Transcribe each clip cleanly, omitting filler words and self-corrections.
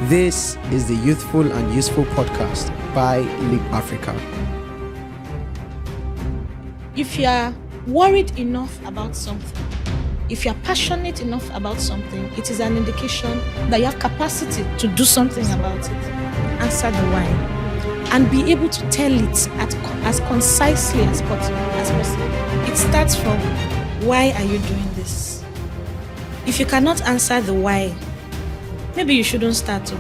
This is the Youthful and Useful podcast by Leap Africa. If you are worried enough about something, if you are passionate enough about something, it is an indication that you have capacity to do something about it. Answer the why and be able to tell it as concisely as possible. It starts from, why are you doing this? If you cannot answer the why, maybe you shouldn't start to.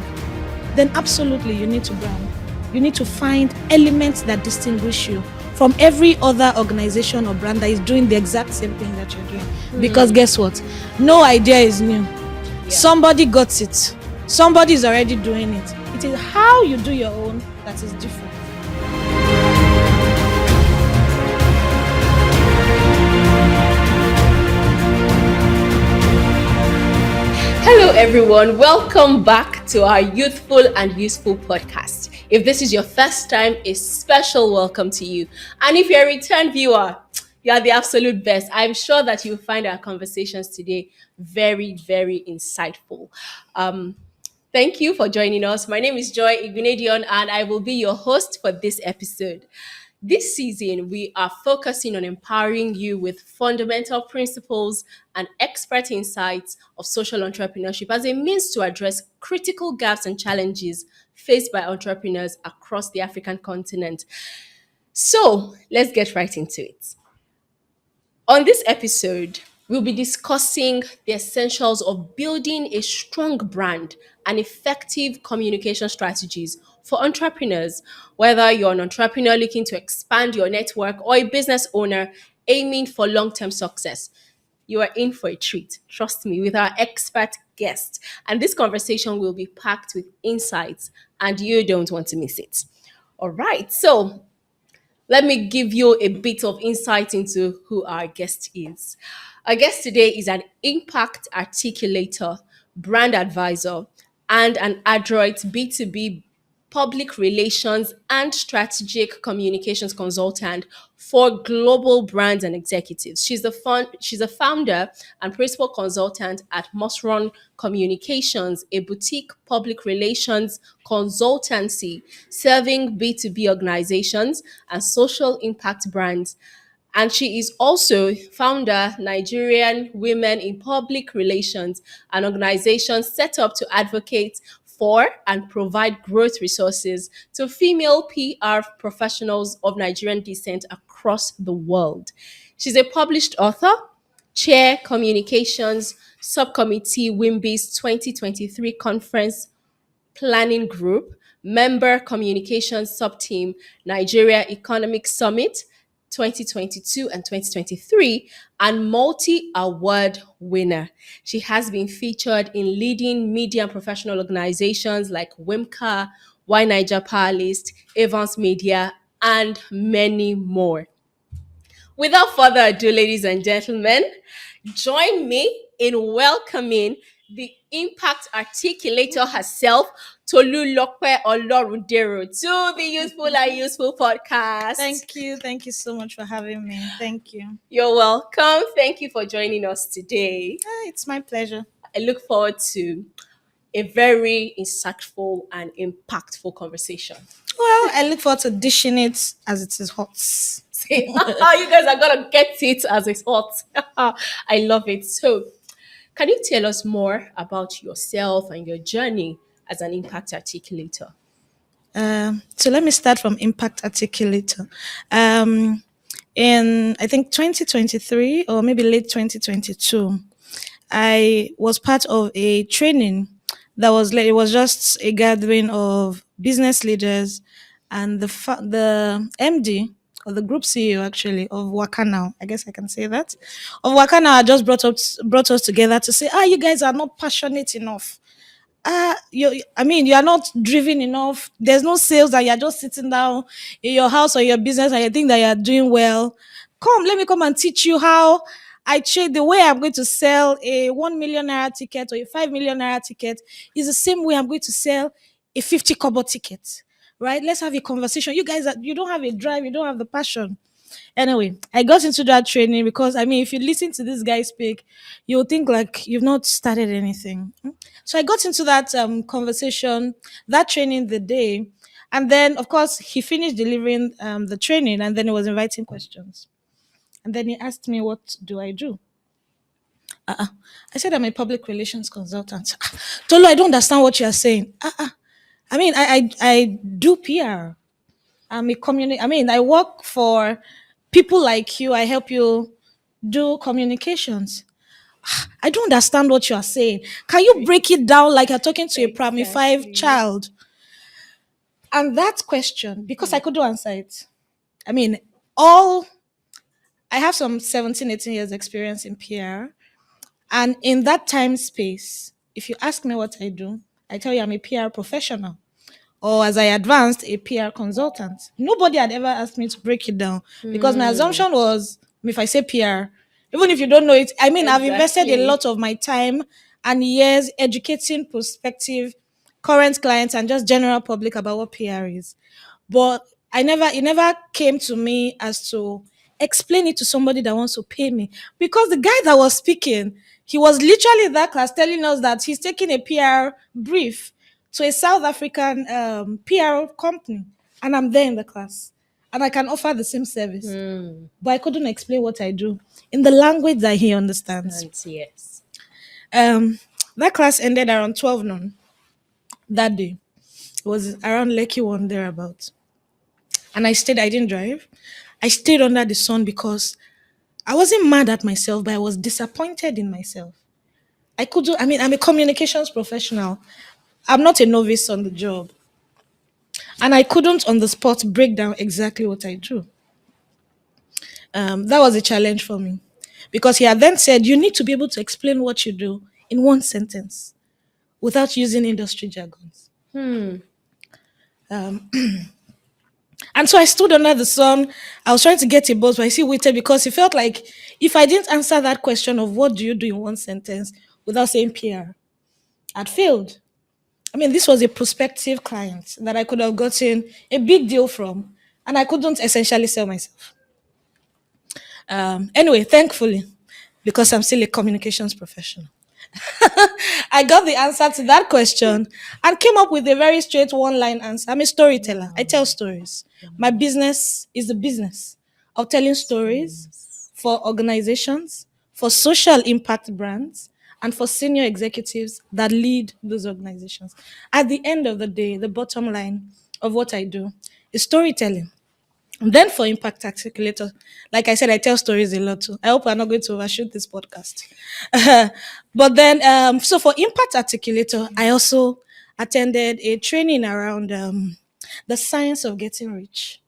Then absolutely you need to brand. You need to find elements that distinguish you from every other organization or brand that is doing the exact same thing that you're doing. Because guess what? No idea is new. Yeah. Somebody got it. Somebody is already doing it. It is how you do your own that is different. Hello everyone, welcome back to our Youthful and Useful podcast. If this is your first time, a special welcome to you. And if you're a return viewer, you are the absolute best. I'm sure that you'll find our conversations today very, very insightful. Thank you for joining us. My name is Joy Igunedion and I will be your host for this episode. This season, we are focusing on empowering you with fundamental principles and expert insights of social entrepreneurship as a means to address critical gaps and challenges faced by entrepreneurs across the African continent. So, let's get right into it. On this episode, we'll be discussing the essentials of building a strong brand and effective communication strategies for entrepreneurs, whether you're an entrepreneur looking to expand your network or a business owner aiming for long-term success. You are in for a treat, trust me, with our expert guest. And this conversation will be packed with insights, and you don't want to miss it. All right, so let me give you a bit of insight into who our guest is. Our guest today is an impact articulator, brand advisor, and an adroit B2B public relations and strategic communications consultant for global brands and executives. She's a founder and principal consultant at Musron Communications, a boutique public relations consultancy serving B2B organizations and social impact brands. And she is also founder Nigerian Women in Public Relations, an organization set up to advocate for and provide growth resources to female PR professionals of Nigerian descent across the world. She's a published author, chair communications subcommittee WIMBY's 2023 conference planning group, member communications sub-team Nigeria Economic Summit 2022 and 2023, and multi-award winner. She has been featured in leading media and professional organizations like WIMCA, Y Niger Power List, Evans Media, and many more. Without further ado, ladies and gentlemen, join me in welcoming the impact articulator herself, Tolulope Olorundero, to the Youthful and Useful podcast. Thank you. Thank you so much for having me. Thank you. You're welcome. Thank you for joining us today. It's my pleasure. I look forward to a very insightful and impactful conversation. Well, I look forward to dishing it as it is hot. See, you guys are going to get it as it's hot. I love it. So, can you tell us more about yourself and your journey as an impact articulator? So let me start from impact articulator. In I think 2023 or maybe late 2022, I was part of a training that was it was just a gathering of business leaders and the MD or the group CEO actually of Wakana. I guess I can say that. Of Wakana just brought us together to say, you guys are not passionate enough. You are not driven enough. There's no sales, and you're just sitting down in your house or your business and you think that you're doing well. Let me come and teach you how I trade. The way I'm going to sell a 1 million naira ticket or a 5 million naira ticket is the same way I'm going to sell a 50 kobo ticket, right? Let's have a conversation. You guys, you don't have a drive, you don't have the passion. Anyway, I got into that training because I mean, if you listen to this guy speak, you'll think like you've not started anything. So I got into that conversation, that training the day, and then of course he finished delivering the training, and then he was inviting questions, and then he asked me, "What do I do?" I said, "I'm a public relations consultant." Tolu, I don't understand what you're saying. I mean, I do PR. I'm a community. I mean, I work for people like you. I help you do communications. I don't understand what you are saying. Can you break it down like you're talking to a primary five Exactly. child? And that question, because I couldn't answer it. I mean, all I have some 17, 18 years experience in PR. And in that time space, if you ask me what I do, I tell you I'm a PR professional. Or as I advanced, a PR consultant. Nobody had ever asked me to break it down because my Hmm. assumption was if I say PR, even if you don't know it, I mean, I've invested a Exactly. lot of my time and years educating prospective current clients and just general public about what PR is. But it never came to me as to explain it to somebody that wants to pay me. Because the guy that was speaking, he was literally in that class telling us that he's taking a PR brief to a South African PR company. And I'm there in the class. And I can offer the same service. Hmm. But I couldn't explain what I do in the language that he understands. And yes. Um, that class ended around 12 noon that day. It was around Lekki one thereabouts. And I didn't drive. I stayed under the sun because I wasn't mad at myself, but I was disappointed in myself. I could do, I mean, I'm a communications professional. I'm not a novice on the job. And I couldn't on the spot break down exactly what I do. That was a challenge for me because he had then said, you need to be able to explain what you do in one sentence without using industry jargons. Hmm. And so I stood under the sun. I was trying to get a bus, but I still waited because it felt like if I didn't answer that question of what do you do in one sentence without saying PR, I'd failed. I mean, this was a prospective client that I could have gotten a big deal from, and I couldn't essentially sell myself. Anyway, thankfully, because I'm still a communications professional, I got the answer to that question and came up with a very straight one line answer. I'm a storyteller. I tell stories. My business is the business of telling stories for organizations, for social impact brands, and for senior executives that lead those organizations. At the end of the day, the bottom line of what I do is storytelling. And then for Impact Articulator, like I said, I tell stories a lot too. I hope I'm not going to overshoot this podcast. But then, so for Impact Articulator, I also attended a training around the science of getting rich.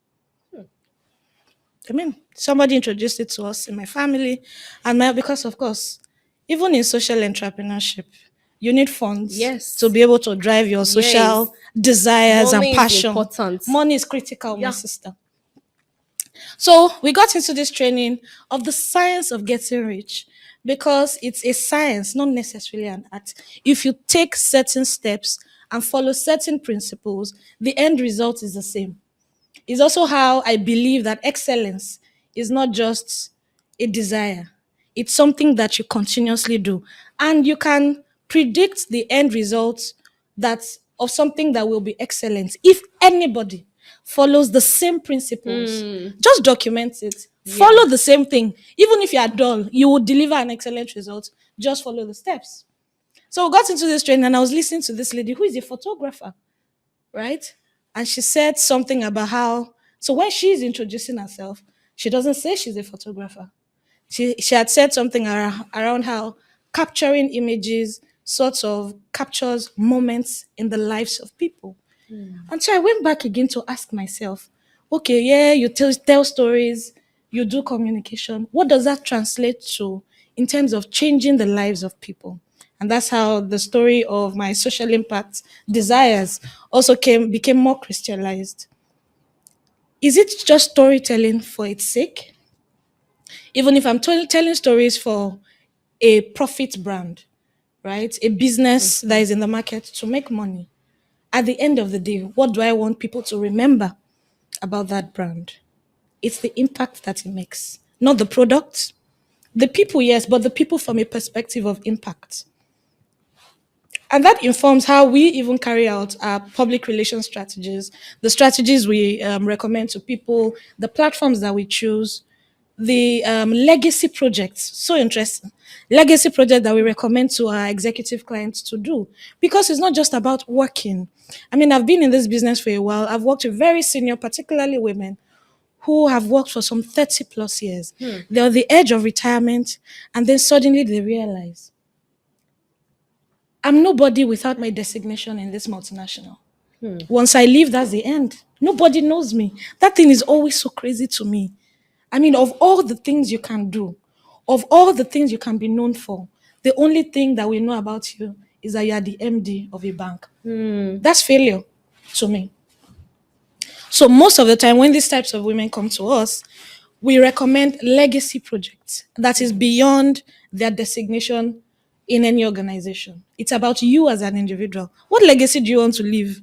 I mean, somebody introduced it to us in my family, and because of course, even in social entrepreneurship, you need funds to Yes. be able to drive your Yes. social desires and Money is passion. important. Money is critical, my Yeah. sister. So we got into this training of the science of getting rich because it's a science, not necessarily an art. If you take certain steps and follow certain principles, the end result is the same. It's also how I believe that excellence is not just a desire, it's something that you continuously do. And you can predict the end result that of something that will be excellent if anybody follows the same principles. Hmm. Just document it. Yeah. Follow the same thing. Even if you are dull, you will deliver an excellent result. Just follow the steps. So we got into this training and I was listening to this lady who is a photographer, right? And she said something about how, so when she's introducing herself, she doesn't say she's a photographer. She had said something around how capturing images sort of captures moments in the lives of people. And so I went back again to ask myself, okay, yeah, you tell stories, you do communication. What does that translate to in terms of changing the lives of people? And that's how the story of my social impact desires also became more crystallized. Is it just storytelling for its sake? Even if I'm telling stories for a profit brand, right? A business that is in the market to make money. At the end of the day, what do I want people to remember about that brand? It's the impact that it makes, not the product. The people, yes, but the people from a perspective of impact. And that informs how we even carry out our public relations strategies, the strategies we recommend to people, the platforms that we choose, the legacy projects. So interesting. Legacy project that we recommend to our executive clients to do, because it's not just about working. I mean, I've been in this business for a while. I've worked with very senior, particularly women, who have worked for some 30 plus years. They're on the edge of retirement, and then suddenly they realize, I'm nobody without my designation in this multinational. Once I leave, that's the end. Nobody knows me. That thing is always so crazy to me. I mean, of all the things you can do, of all the things you can be known for, the only thing that we know about you is that you are the MD of a bank. That's failure to me. So most of the time when these types of women come to us, we recommend legacy projects that is beyond their designation in any organization. It's about you as an individual. What legacy do you want to leave?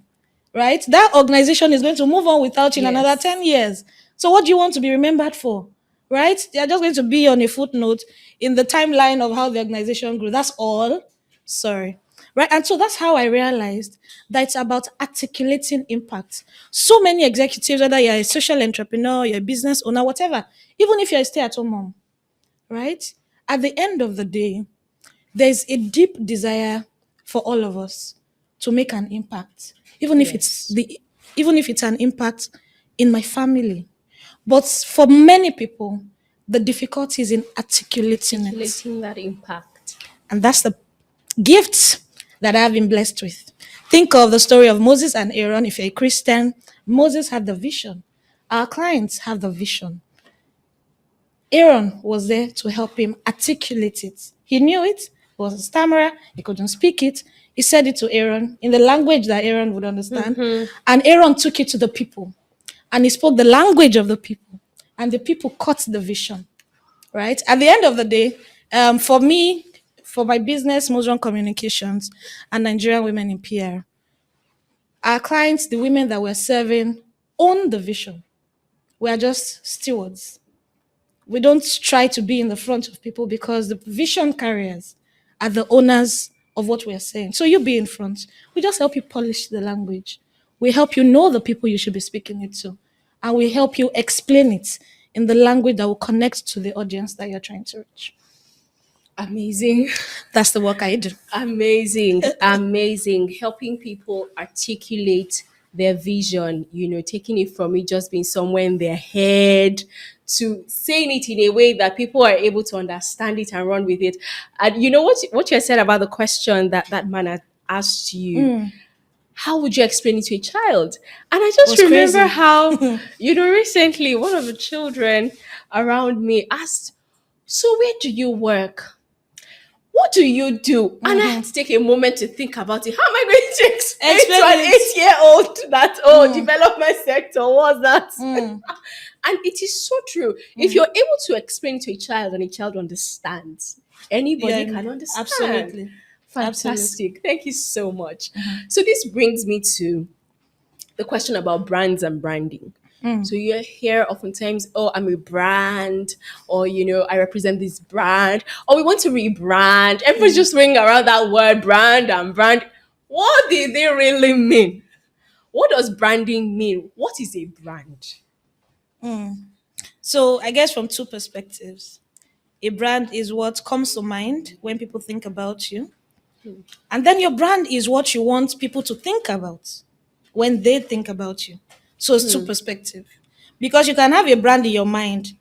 Right? That organization is going to move on without you in another Yes. 10 years. So what do you want to be remembered for? Right? They are just going to be on a footnote in the timeline of how the organization grew. That's all. Sorry. Right? And so that's how I realized that it's about articulating impact. So many executives, whether you're a social entrepreneur, you're a business owner, whatever, even if you're a stay-at-home mom, right? At the end of the day, there's a deep desire for all of us to make an impact, even if it's an impact in my family. But for many people, the difficulty is in articulating it. Articulating that impact. And that's the gift that I have been blessed with. Think of the story of Moses and Aaron. If you're a Christian, Moses had the vision. Our clients have the vision. Aaron was there to help him articulate it. He knew it, he was a stammerer, he couldn't speak it. He said it to Aaron in the language that Aaron would understand. And Aaron took it to the people. And he spoke the language of the people. And the people caught the vision. Right? At the end of the day, for me, for my business, Mosron Communications, and Nigerian Women in PR, our clients, the women that we're serving, own the vision. We are just stewards. We don't try to be in the front of people because the vision carriers are the owners of what we are saying. So you be in front. We just help you polish the language. We help you know the people you should be speaking it to. And we help you explain it in the language that will connect to the audience that you're trying to reach. Amazing. That's the work I do. Amazing. Amazing. Helping people articulate their vision, taking it from it just being somewhere in their head to saying it in a way that people are able to understand it and run with it. And you know what you said about the question that man had asked you. How would you explain it to a child? And I just Was remember crazy. how, recently one of the children around me asked, so where do you work? What do you do? And I had to take a moment to think about it. How am I going to explain to an Explain it. 8-year-old that, development sector, what's that? And it is so true. If you're able to explain to a child and a child understands, anybody Yeah, can understand. absolutely. Fantastic. Thank you so much. So this brings me to the question about brands and branding. So you hear oftentimes, oh, I'm a brand, or I represent this brand, or we want to rebrand. Everybody's just throwing around that word brand and brand. What do they really mean? What does branding mean? What is a brand? So I guess from two perspectives. A brand is what comes to mind when people think about you. And then your brand is what you want people to think about when they think about you. So it's two perspectives. Because you can have a brand in your mind,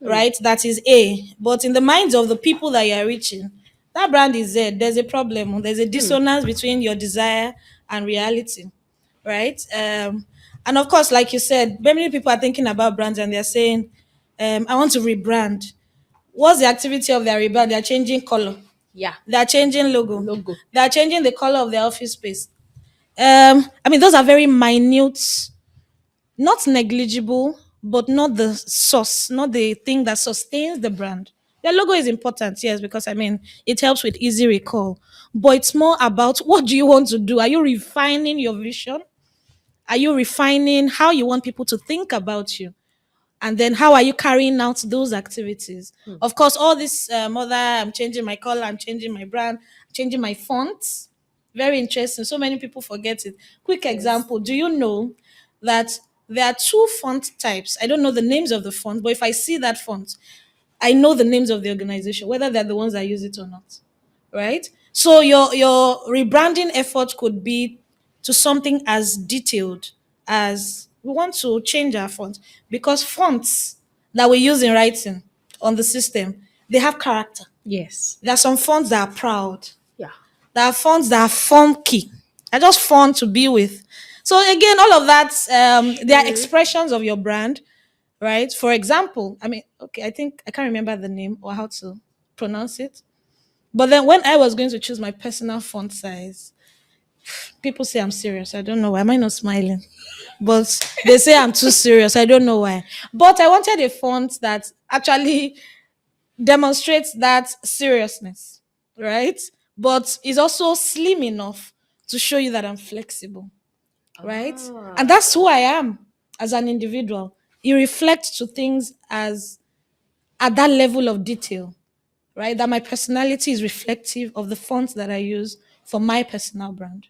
right? That is A. But in the minds of the people that you are reaching, that brand is Z. There's a problem. There's a dissonance between your desire and reality, right? And of course, like you said, many people are thinking about brands and they're saying, I want to rebrand. What's the activity of their rebrand? They're changing color. Yeah. They're changing logo. Logo. They're changing the color of their office space. I mean, those are very minute, not negligible, but not the source, not the thing that sustains the brand. The logo is important, yes, because I mean, it helps with easy recall. But it's more about what do you want to do? Are you refining your vision? Are you refining how you want people to think about you? And then how are you carrying out those activities? Of course, all this mother, I'm changing my color, I'm changing my brand, changing my fonts. Very interesting. So many people forget it. Quick Yes. example. Do you know that there are two font types? I don't know the names of the font, but if I see that font, I know the names of the organization, whether they're the ones that use it or not. Right? So your rebranding effort could be to something as detailed as we want to change our font, because fonts that we use in writing on the system, they have character. Yes. There are some fonts that are proud. Yeah. There are fonts that are funky. They're just fun to be with. So again, all of that, they are expressions of your brand, right? For example, I mean, okay, I think I can't remember the name or how to pronounce it. But then when I was going to choose my personal font size, people say I'm serious. I don't know why. Am I not smiling? But they say I'm too serious. I don't know why. But I wanted a font that actually demonstrates that seriousness, right? But is also slim enough to show you that I'm flexible, right? And that's who I am as an individual. It reflects to things as at that level of detail, right? That my personality is reflective of the fonts that I use for my personal brand.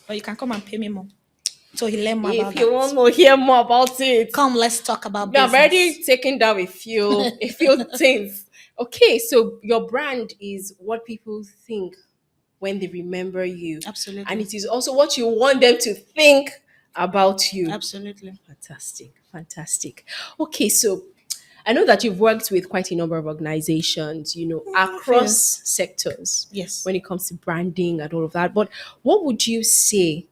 Or you can come and pay me more. So he learn more about If you that. want to hear more about it, Come, let's talk about we have business. already taken down a few things. Okay, so your brand is what people think when they remember you. Absolutely. And it is also what you want them to think about you. Absolutely. Fantastic. Fantastic. Okay, so I know that you've worked with quite a number of organizations, across sectors Yes. when it comes to branding and all of that. But what would you say?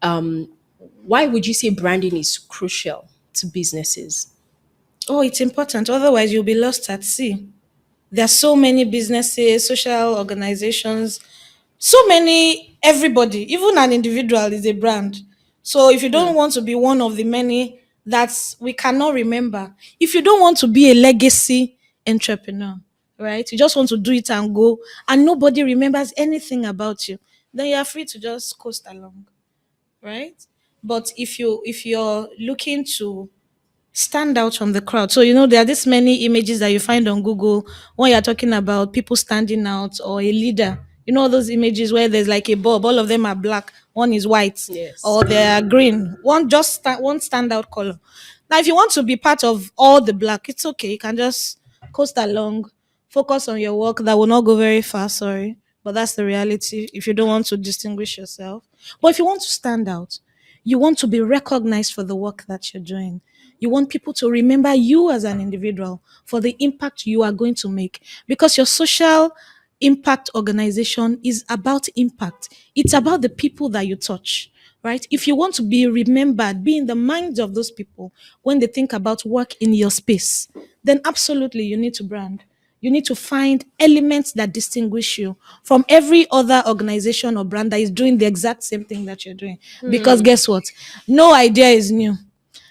Why would you say branding is crucial to businesses? Oh, it's important. Otherwise, you'll be lost at sea. There are so many businesses, social organizations, so many, everybody, even an individual is a brand. So if you don't want to be one of the many that we cannot remember, if you don't want to be a legacy entrepreneur, right? You just want to do it and go, and nobody remembers anything about you, then you are free to just coast along, right? But if you're looking to stand out from the crowd. So, there are this many images that you find on Google when you're talking about people standing out or a leader. All those images where there's like a bulb, all of them are black, one is white, Yes. or they are green. One standout color. Now, if you want to be part of all the black, it's okay. You can just coast along, focus on your work. That will not go very far, sorry. But that's the reality if you don't want to distinguish yourself. But if you want to stand out, you want to be recognized for the work that you're doing. You want people to remember you as an individual for the impact you are going to make, because your social impact organization is about impact. It's about the people that you touch, right? If you want to be remembered, be in the minds of those people when they think about work in your space, then absolutely you need to brand. You need to find elements that distinguish you from every other organization or brand that is doing the exact same thing that you're doing. Because guess what? No idea is new.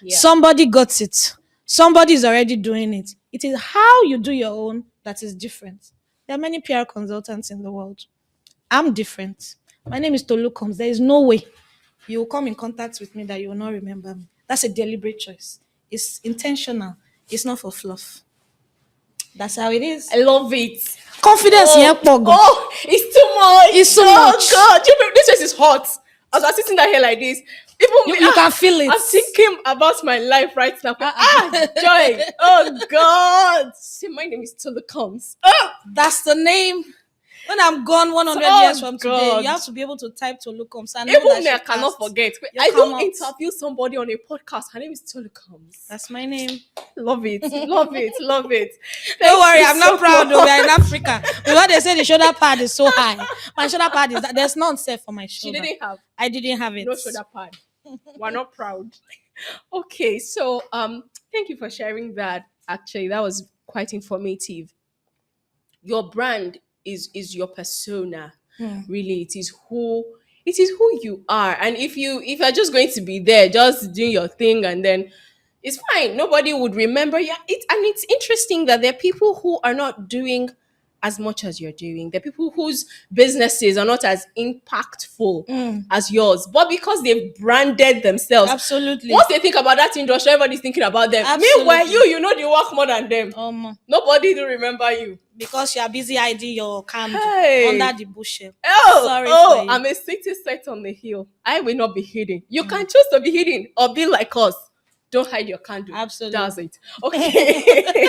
Yeah. Somebody got it. Somebody is already doing it. It is how you do your own that is different. There are many PR consultants in the world. I'm different. My name is Tolucomms. There is no way you will come in contact with me that you will not remember me. That's a deliberate choice. It's intentional. It's not for fluff. That's how it is. I love it. Confidence here, Pogo. Oh, it's too much. It's too oh, much. God. This place is hot. As I'm sitting down here like this, even You can feel it. I'm thinking about my life right now. Joy. Oh, God. See, my name is Tolucomms. Oh, That's the name. When I'm gone 100 Oh, years from today, God. you have to be able to type Tolucomms. And know even me, that I she cannot passed. forget. You I don't cannot. interview somebody on a podcast. Her name is Tolucomms. That's my name. Love it. Love it. Love it. Don't Thank worry, you I'm not so proud though. much. We are in Africa. Because they say the shoulder pad is so high. My shoulder pad is that there's none safe for my She shoulder. didn't have I didn't have it. no shoulder pad. We're not proud. Okay, so thank you for sharing that. Actually, that was quite informative. Your brand is your persona. Really, it is who you are. And if you're just going to be there, just doing your thing, and then it's fine. Nobody would remember you. And it's interesting that there are people who are not doing as much as you're doing. There are people whose businesses are not as impactful as yours, but because they've branded themselves. Absolutely. Once they think about that industry, everybody's thinking about them. Absolutely. Meanwhile, you know they work more than them. Nobody do remember you. Because you are busy hiding your candle Hey. under the bushel. Oh, Sorry for you. I'm a city set on the hill. I will not be hidden. You can choose to be hidden or be like us. Don't hide your candle. Absolutely. That's it. Okay.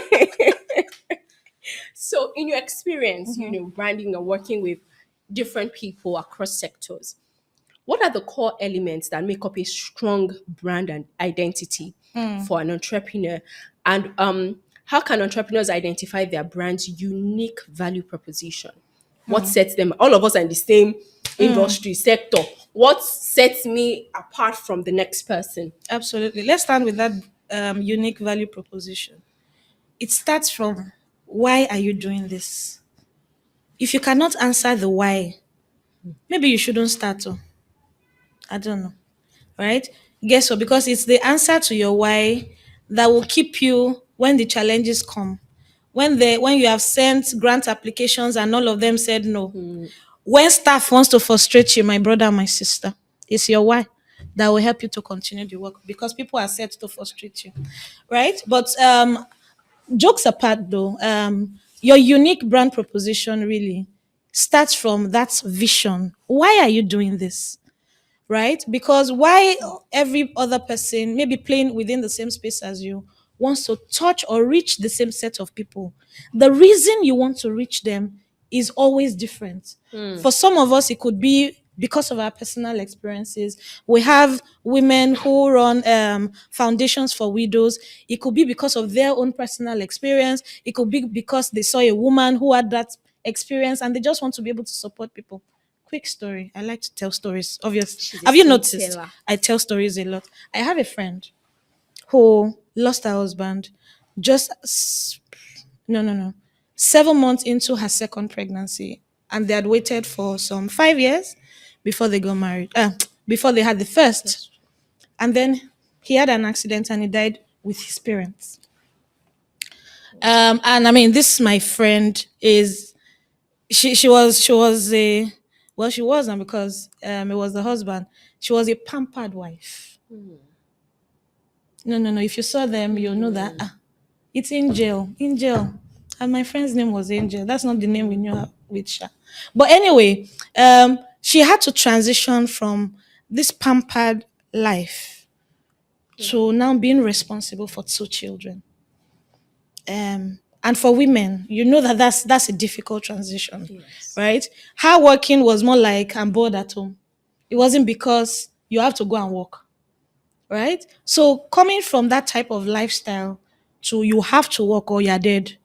So, in your experience, branding and working with different people across sectors, what are the core elements that make up a strong brand and identity for an entrepreneur? And how can entrepreneurs identify their brand's unique value proposition? What sets them? All of us are in the same industry sector. What sets me apart from the next person? Absolutely. Let's start with that unique value proposition. It starts from, why are you doing this? If you cannot answer the why, maybe you shouldn't start to. I don't know. Right? Guess what? Because it's the answer to your why that will keep you when the challenges come. When you have sent grant applications and all of them said no. When staff wants to frustrate you, my brother, my sister, it's your why that will help you to continue the work, because people are set to frustrate you. Right? But jokes apart though, your unique brand proposition really starts from that vision. Why are you doing this? Right? Because why every other person, maybe playing within the same space as you, wants to touch or reach the same set of people, the reason you want to reach them is always different. For some of us, it could be because of our personal experiences. We have women who run foundations for widows. It could be because of their own personal experience. It could be because they saw a woman who had that experience and they just want to be able to support people. Quick story. I like to tell stories. Obviously, She's a have you noticed? storyteller. I tell stories a lot. I have a friend who lost her husband just no 7 months into her second pregnancy, and they had waited for some 5 years before they got married. Before they had the first, and then he had an accident and he died with his parents. And I mean, this my friend is she was a, well, she wasn't, because it was the husband. She was a pampered wife. No. If you saw them, you'll know that it's Angel. Angel. And my friend's name was Angel. That's not the name we knew her with Sha. But anyway, she had to transition from this pampered life to now being responsible for two children. And for women, you know that's a difficult transition, Yes. right? Her working was more like, I'm bored at home. It wasn't because you have to go and work, right? So coming from that type of lifestyle to you have to work or you're dead,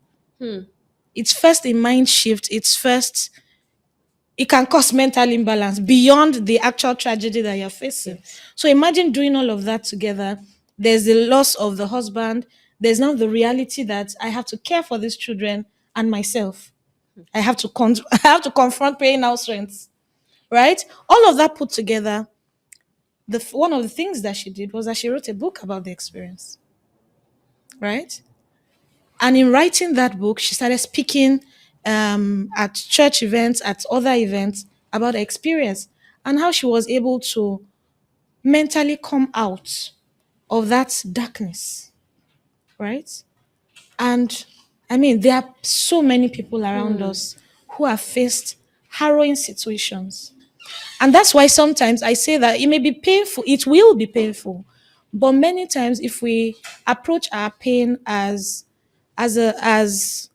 it's first a mind shift. It can cause mental imbalance beyond the actual tragedy that you're facing. Yes. So imagine doing all of that together. There's the loss of the husband. There's now the reality that I have to care for these children and myself. I have to I have to confront paying house rents, right? All of that put together, one of the things that she did was that she wrote a book about the experience, right? And in writing that book, she started speaking at church events, at other events about the experience and how she was able to mentally come out of that darkness, right? And I mean, there are so many people around us who have faced harrowing situations. And that's why sometimes I say that it may be painful, it will be painful. But many times if we approach our pain as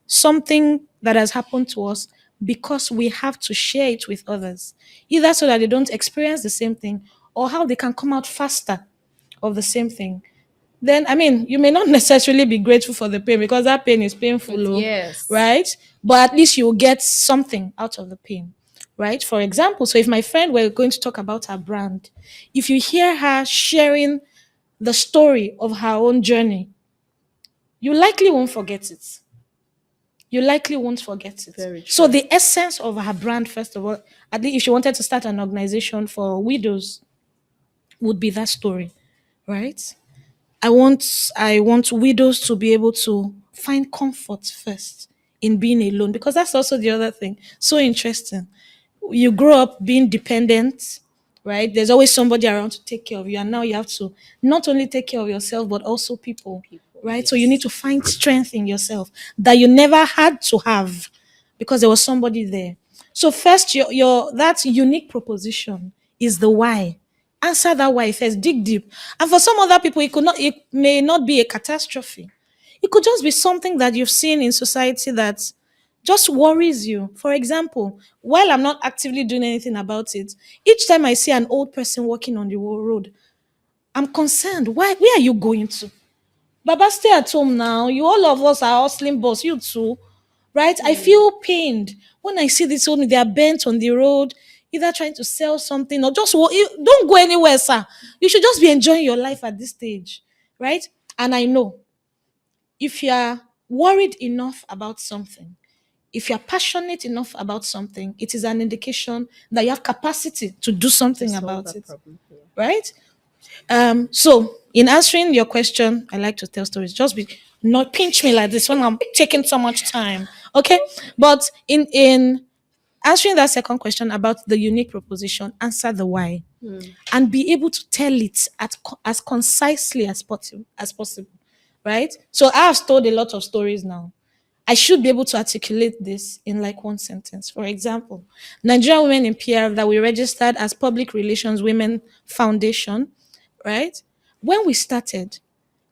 something that has happened to us because we have to share it with others, either so that they don't experience the same thing or how they can come out faster of the same thing, then I mean, you may not necessarily be grateful for the pain because that pain is painful, Yes. right? But at least you'll get something out of the pain, right? For example, so if my friend were going to talk about her brand, if you hear her sharing the story of her own journey, you likely won't forget it. You likely won't forget it. Very true. So the essence of her brand, first of all, at least if she wanted to start an organization for widows, would be that story, right? I want widows to be able to find comfort first in being alone, because that's also the other thing. So interesting. You grow up being dependent, right? There's always somebody around to take care of you, and now you have to not only take care of yourself but also people, People, right? So you need yes. to find strength in yourself that you never had to have because there was somebody there. So first, your that unique proposition is the why. Answer that why first, dig deep. And for some other people, it may not be a catastrophe. It could just be something that you've seen in society that just worries you. For example, while I'm not actively doing anything about it, each time I see an old person walking on the road, I'm concerned. Why? Where are you going to? Baba, stay at home now. You, all of us are hustling boss. You too, right? I feel pained when I see this old. They are bent on the road, either trying to sell something or just don't go anywhere, sir. You should just be enjoying your life at this stage, right? And I know if you are worried enough about something, if you're passionate enough about something, it is an indication that you have capacity to do To something solve about that it, problem. Yeah. right? So in answering your question, I like to tell stories. Just be not pinch me like this when I'm taking so much time. Okay. But in answering that second question about the unique proposition, answer the why and be able to tell it as concisely as possible. Right? So I have told a lot of stories now. I should be able to articulate this in like one sentence. For example, Nigerian Women in PR that we registered as Public Relations Women Foundation, right? When we started,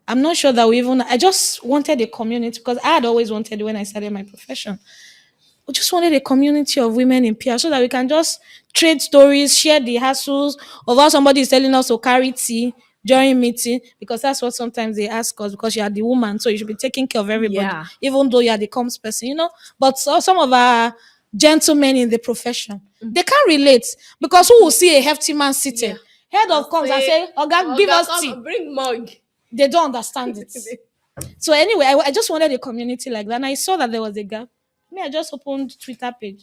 I'm not sure that I just wanted a community because I had always wanted when I started my profession. We just wanted a community of women in PR so that we can just trade stories, share the hassles of how somebody is telling us to carry tea during meeting, because that's what sometimes they ask us, because you are the woman, so you should be taking care of everybody, Yeah. even though you are the comms person. But some of our gentlemen in the profession, they can't relate because who will see a hefty man Yeah. seated, head I'll of comms, and say, say, "Oh God, oh give God, us tea." come bring mug. They don't understand it. So anyway, I just wanted a community like that, and I saw that there was a gap. I just opened Twitter page,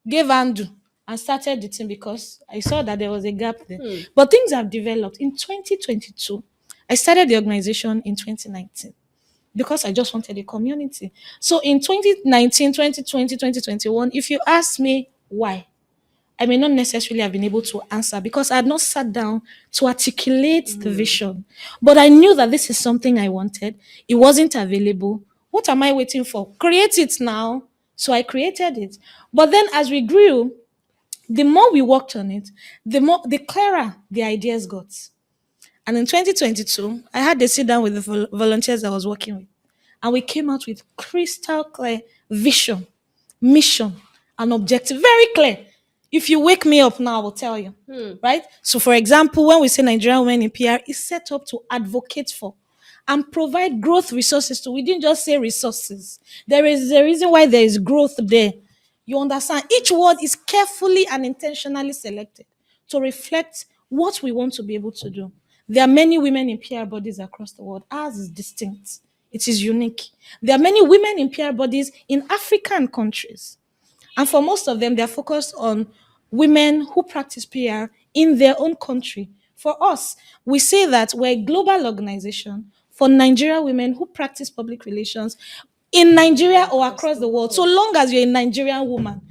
gave handle, and started the thing because I saw that there was a gap there. But things have developed. In 2022, I started the organization in 2019 because I just wanted a community. So in 2019, 2020, 2021, if you ask me why, I may not necessarily have been able to answer because I had not sat down to articulate the vision. But I knew that this is something I wanted. It wasn't available. What am I waiting for? Create it now. So I created it. But then as we grew, the more we worked on it, the clearer the ideas got. And in 2022, I had to sit down with the volunteers I was working with. And we came out with crystal clear vision, mission, and objective. Very clear. If you wake me up now, I will tell you. Right? So, for example, when we say Nigerian Women in PR, it's set up to advocate for and provide growth resources to. We didn't just say resources. There is a reason why there is growth there. You understand? Each word is carefully and intentionally selected to reflect what we want to be able to do. There are many women in PR bodies across the world. Ours is distinct. It is unique. There are many women in PR bodies in African countries. And for most of them, they're focused on women who practice PR in their own country. For us, we say that we're a global organization for Nigerian women who practice public relations in Nigeria or across the world. So long as you're a Nigerian woman,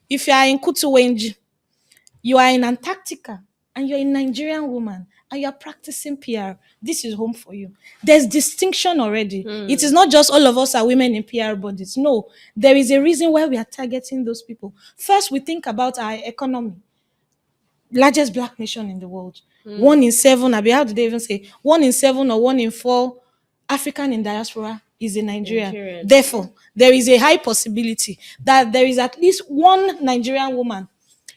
if you are in Kutuwenji, you are in Antarctica, and you're a Nigerian woman and you're practicing PR, this is home for you. There's distinction already. It is not just all of us are women in PR bodies. No, there is a reason why we are targeting those people. First, we think about our economy. Largest black nation in the world. 1 in 7, how did they even say? 1 in 7 or 1 in 4 African in diaspora is a Nigerian. Nigerian. Therefore, there is a high possibility that there is at least one Nigerian woman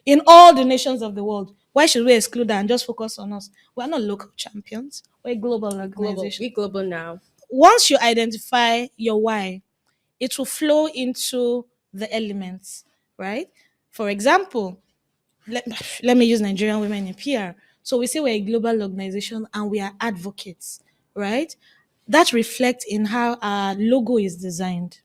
in all the nations of the world. Why should we exclude that and just focus on us? We're not local champions. We're a global Global. organization. We global now. Once you identify your why, it will flow into the elements, right? For example, let, let me use Nigerian Women in PR. So we say we're a global organization and we are advocates, right? That reflects in how our logo is designed,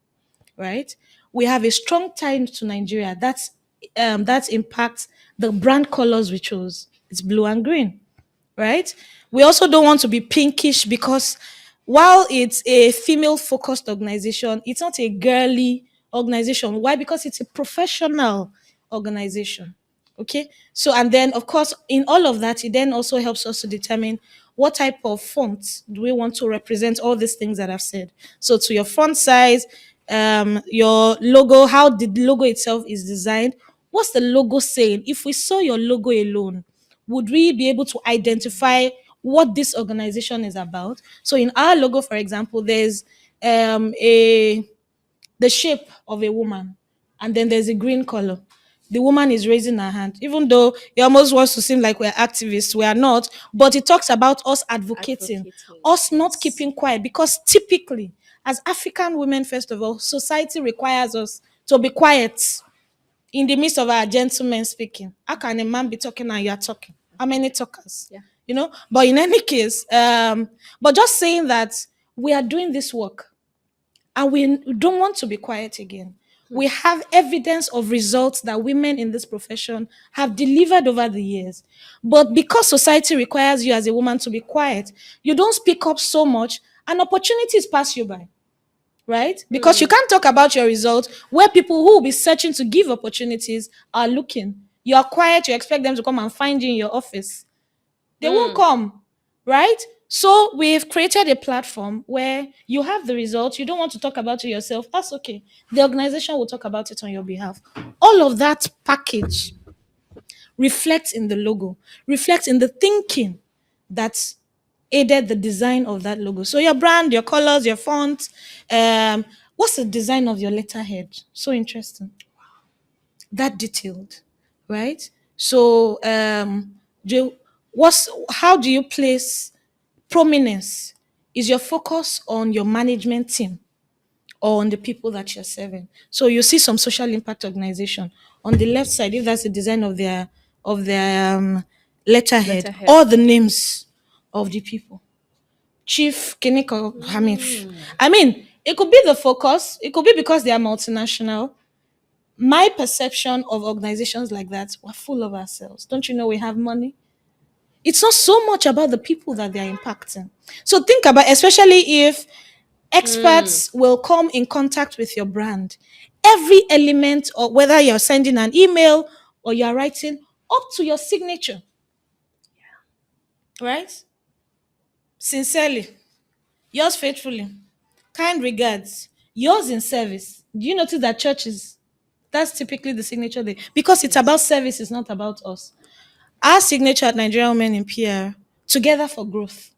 right? We have a strong tie to Nigeria. That impacts the brand colors we chose. It's blue and green, right? We also don't want to be pinkish because while it's a female focused organization, it's not a girly organization. Why? Because it's a professional organization. Okay. So, and then of course, in all of that, it then also helps us to determine what type of font do we want to represent all these things that I've said. So, to your font size, your logo, how the logo itself is designed. What's the logo saying? If we saw your logo alone, would we be able to identify what this organization is about? So, in our logo, for example, there's a the shape of a woman, and then there's a green color. The woman is raising her hand, even though it almost wants to seem like we're activists. We are not, but it talks about us advocating, us not Yes. keeping quiet, because typically, as African women, first of all, society requires us to be quiet in the midst of our gentlemen speaking. How can a man be talking and you're talking? How many talkers? Yeah. You know, but in any case, but just saying that we are doing this work and we don't want to be quiet again. We have evidence of results that women in this profession have delivered over the years. But because society requires you as a woman to be quiet, you don't speak up so much and opportunities pass you by, right? Because you can't talk about your results where people who will be searching to give opportunities are looking. You are quiet, you expect them to come and find you in your office. They won't come, right? So we've created a platform where you have the results. You don't want to talk about it yourself. That's okay. The organization will talk about it on your behalf. All of that package reflects in the logo, reflects in the thinking that aided the design of that logo. So your brand, your colors, your font, what's the design of your letterhead? So interesting. That detailed, right? So how do you place prominence? Is your focus on your management team or on the people that you're serving? So you see some social impact organization on the left side, if that's the design of their letterhead, Letterhead. all the names of the people. Chief Kiniko Hamish. I mean, it could be the focus, it could be because they are multinational. My perception of organizations like that, we're full of ourselves. Don't you know we have money? It's not so much about the people that they're impacting. So think about, especially if experts will come in contact with your brand, every element, or whether you're sending an email or you're writing, up to your signature, right? Sincerely, yours faithfully, kind regards, yours in service. Do you notice that churches, that's typically the signature there, because it's about service, it's not about us. Our signature at Nigerian Women in PR, together for growth.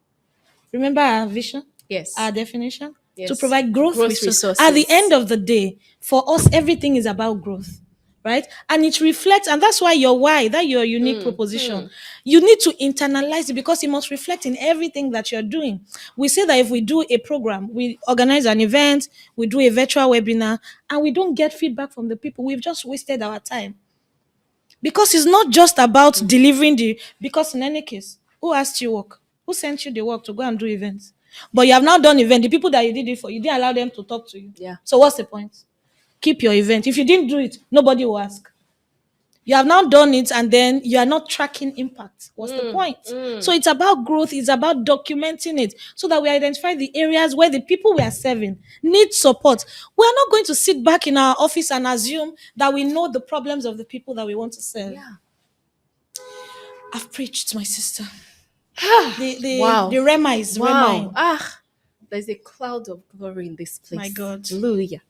Remember our vision, Yes. our definition? To Yes. provide growth, Growth resources. At the resources. end of the day, for us, everything is about growth, right? And it reflects, and that's why your why, that your unique proposition, you need to internalize it because it must reflect in everything that you're doing. We say that if we do a program, we organize an event, we do a virtual webinar, and we don't get feedback from the people, we've just wasted our time. Because it's not just about delivering because in any case, who asked you work? Who sent you the work to go and do events? But you have now done event. The people that you did it for, you didn't allow them to talk to you. Yeah. So what's the point? Keep your event. If you didn't do it, nobody will ask. You have now done it and then you are not tracking impact. What's the point? So it's about growth, it's about documenting it so that we identify the areas where the people we are serving need support. We are not going to sit back in our office and assume that we know the problems of the people that we want to serve. Yeah. I've preached, my sister. The Wow. Rema is Wow. Rema. There's a cloud of glory in this place. My God. Hallelujah.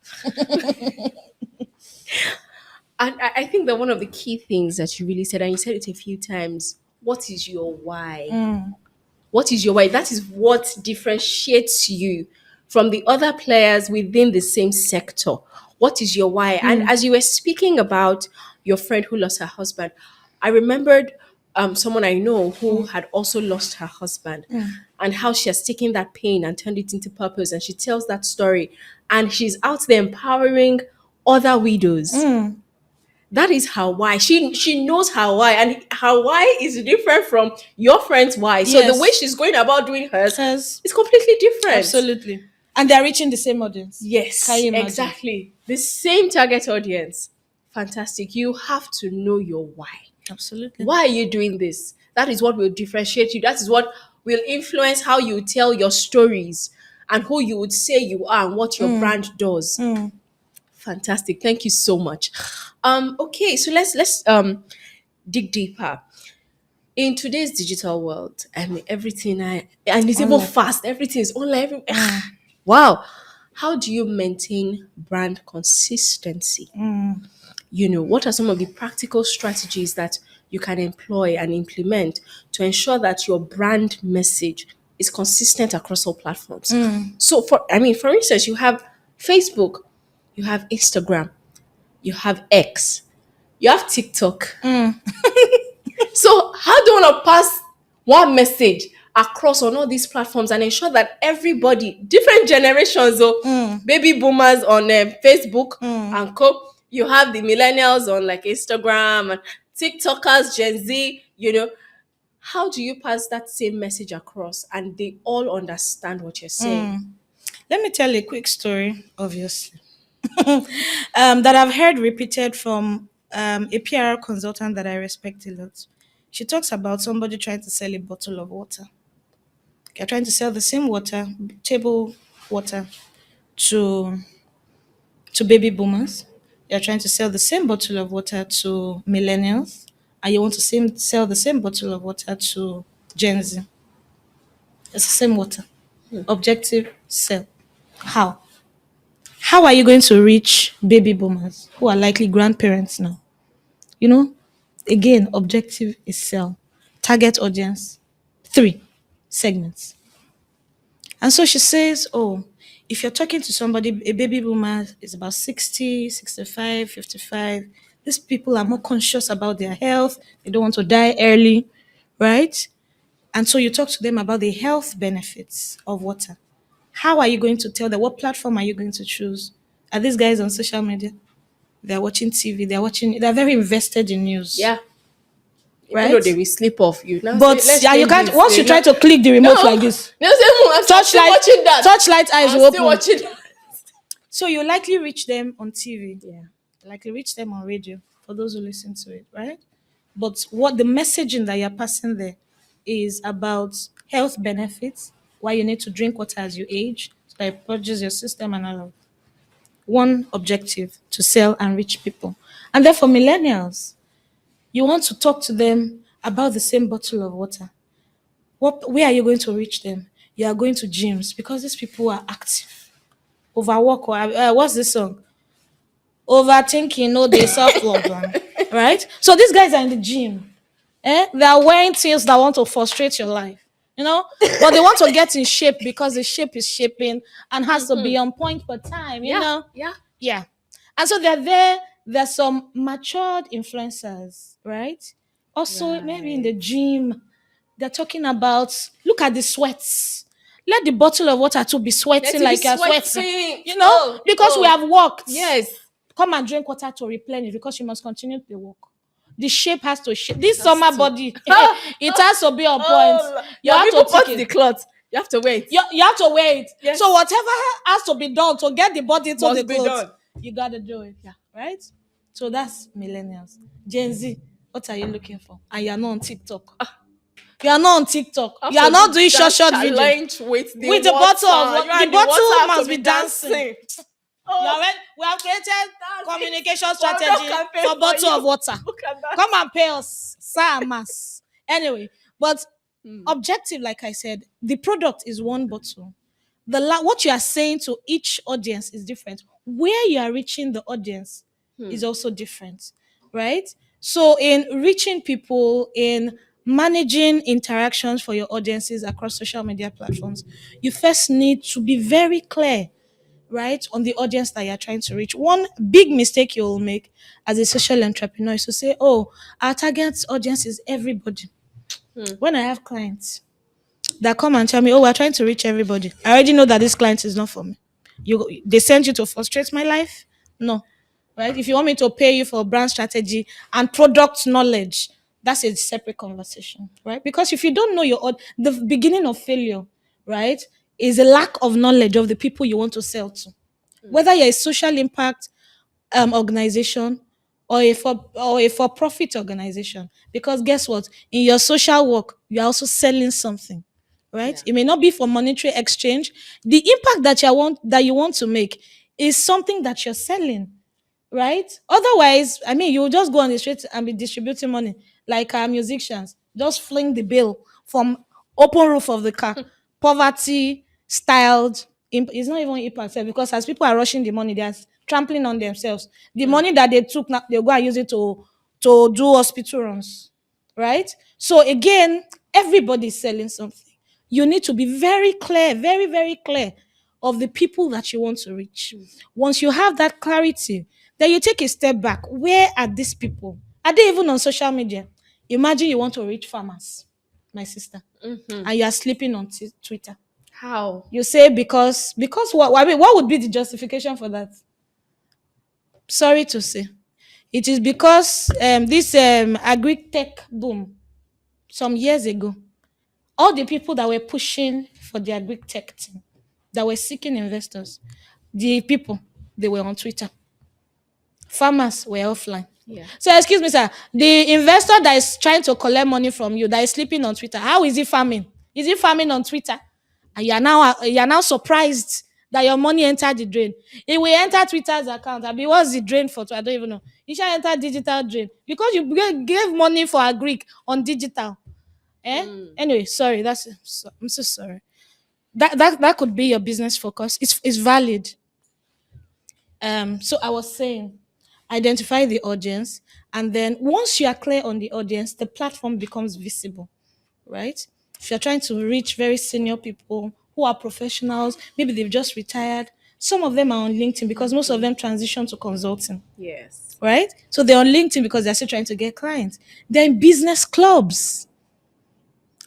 And I think that one of the key things that you really said, and you said it a few times, what is your why? What is your why? That is what differentiates you from the other players within the same sector. What is your why? And as you were speaking about your friend who lost her husband, I remembered someone I know who had also lost her husband and how she has taken that pain and turned it into purpose. And she tells that story and she's out there empowering other widows. That is her why. She knows her why, and her why is different from your friend's why. So the Yes. way she's going about doing hers Hers. is completely different. Absolutely. And they're reaching the same audience. Yes, Can you imagine? exactly. The same target audience. Fantastic. You have to know your why. Absolutely. Why are you doing this? That is what will differentiate you. That is what will influence how you tell your stories and who you would say you are and what your brand does. Fantastic. Thank you so much. Okay, so let's dig deeper. In today's digital world, I mean everything and it's even Online. fast, everything is online. Wow. How do you maintain brand consistency? What are some of the practical strategies that you can employ and implement to ensure that your brand message is consistent across all platforms? So for instance, you have Facebook, you have Instagram, you have X, you have TikTok. So how do you want to pass one message across on all these platforms and ensure that everybody, different generations, baby boomers on Facebook and co, you have the millennials on like Instagram and TikTokers, Gen Z, how do you pass that same message across and they all understand what you're saying? Let me tell a quick story, obviously, that I've heard repeated from a PR consultant that I respect a lot. She talks about somebody trying to sell a bottle of water. They're trying to sell the same water, table water, to baby boomers. You're trying to sell the same bottle of water to millennials, and you want to sell the same bottle of water to Gen Z. It's the same water. Objective sell. How? How are you going to reach baby boomers who are likely grandparents now? You know, again, objective is sell. Target audience, 3 segments. And so she says, oh, if you're talking to somebody, a baby boomer is about 60, 65, 55. These people are more conscious about their health. They don't want to die early, right? And so you talk to them about the health benefits of water. How are you going to tell them? What platform are you going to choose? Are these guys on social media? They're watching TV. They're very invested in news. Yeah. Right? Even though they will slip off you. Now But say, let's yeah, you change can't, this. once you try to click the remote like this, No, say, I'm still touchlight, watching that. touchlight eyes I'm will still open. watching that. So you likely reach them on TV. Yeah. Likely reach them on radio for those who listen to it, right? But what the messaging that you're passing there is about health benefits, why you need to drink water as you age, so that it purges your system and all of. One objective to sell and reach people. And then for millennials, you want to talk to them about the same bottle of water. Where are you going to reach them? You are going to gyms because these people are active. Overwork or what's this song? Overthinking, no, they self love, right? So these guys are in the gym. They are wearing things that want to frustrate your life, but they want to get in shape because the shape is shaping and has to be on point per time, Yeah. Yeah. And so they're there. There's some matured influencers, right? Also, maybe in the gym, they're talking about look at the sweats. Let the bottle of water to be sweating Let it like be you're sweating. sweating. Oh, Because we have walked. Yes. Come and drink water to replenish because you must continue to walk. The shape has to shape. This summer body, it has to be on point. You have to put take the it. cloth. You have to wait. You have to wait. Yes. So whatever has to be done to get the body to Must the be clothes, done. you gotta do it. Yeah. Right? So that's millennials. Gen Z, what are you looking for? And you're not on TikTok. You are not on TikTok. You are not doing short video. Challenge with the With the bottle of water. water. You The and bottle water have must to be dancing. We have created communication strategy for bottle of water. Look at that. Come and pay us, sir, mass. Anyway, but objective, like I said, the product is one bottle. What you are saying to each audience is different. Where you are reaching the audience is also different, right? So in reaching people, in managing interactions for your audiences across social media platforms, you first need to be very clear, right, on the audience that you're trying to reach. One big mistake you'll make as a social entrepreneur is to say, oh, our target audience is everybody. When I have clients that come and tell me, oh, we're trying to reach everybody, I already know that this client is not for me. They send you to frustrate my life? No. Right? If you want me to pay you for brand strategy and product knowledge, that's a separate conversation, right? Because if you don't know the beginning of failure, right, is a lack of knowledge of the people you want to sell to. Whether you're a social impact organization or a for-profit organization, because guess what? In your social work, you're also selling something, right? Yeah. It may not be for monetary exchange. The impact that you want to make is something that you're selling, right? Otherwise, I mean, you'll just go on the street and be distributing money like musicians. Just fling the bill from open roof of the car. Poverty styled. It's not even impact because as people are rushing the money, they're trampling on themselves. The money that they took, now they'll go and use it to do hospital runs, right? So again, everybody's selling something. You need to be very clear, very, very clear of the people that you want to reach. Once you have that clarity, then you take a step back. Where are these people? Are they even on social media? Imagine you want to reach farmers, my sister, and you are sleeping on Twitter. How? You say because what? I mean, what would be the justification for that? Sorry to say, it is because this agri tech boom some years ago. All the people that were pushing for the agri tech thing, that were seeking investors, the people they were on Twitter. Farmers were offline. Yeah. So excuse me, sir. The investor that is trying to collect money from you, that is sleeping on Twitter, how is he farming? Is he farming on Twitter? And you are now surprised that your money entered the drain. It will enter Twitter's account. I mean, what's the drain for? I don't even know. It shall enter digital drain because you gave money for a Greek on digital. Anyway, sorry. I'm so sorry. That could be your business focus. It's valid. So I was saying, identify the audience, and then once you are clear on the audience, the platform becomes visible, right? If you're trying to reach very senior people who are professionals, maybe they've just retired. Some of them are on LinkedIn because most of them transition to consulting, Yes. right? So they're on LinkedIn because they're still trying to get clients. They're in business clubs.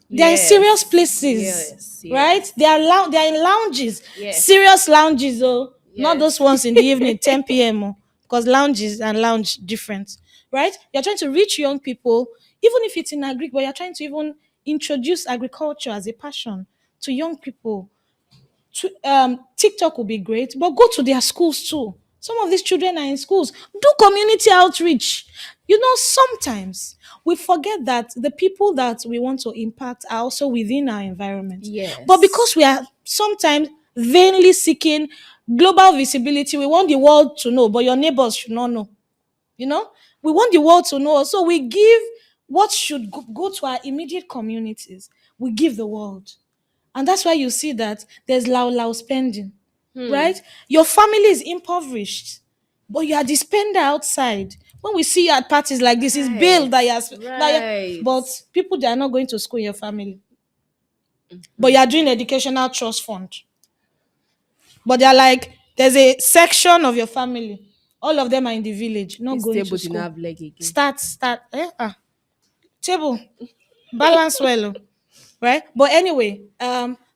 They're in serious places, Yes. right? They're in lounges, Yes. serious lounges, not Yes. those ones in the evening, 10 p.m. Because lounges and lounge different, right? You're trying to reach young people, even if it's in agri, but you're trying to even introduce agriculture as a passion to young people. TikTok will be great, but go to their schools too. Some of these children are in schools. Do community outreach. Sometimes we forget that the people that we want to impact are also within our environment. Yes. But because we are sometimes vainly seeking global visibility, we want the world to know, but your neighbors should not know. We want the world to know. So we give what should go to our immediate communities. We give the world. And that's why you see that there's loud spending, right? Your family is impoverished, but you are the spender outside. When we see you at parties like this, it's bail that Right. but people, they are not going to school in your family. But you are doing educational trust fund. But they're like, there's a section of your family. All of them are in the village, not This going table to didn't school. have leg again. Start. Table. Balance well. Right? But anyway,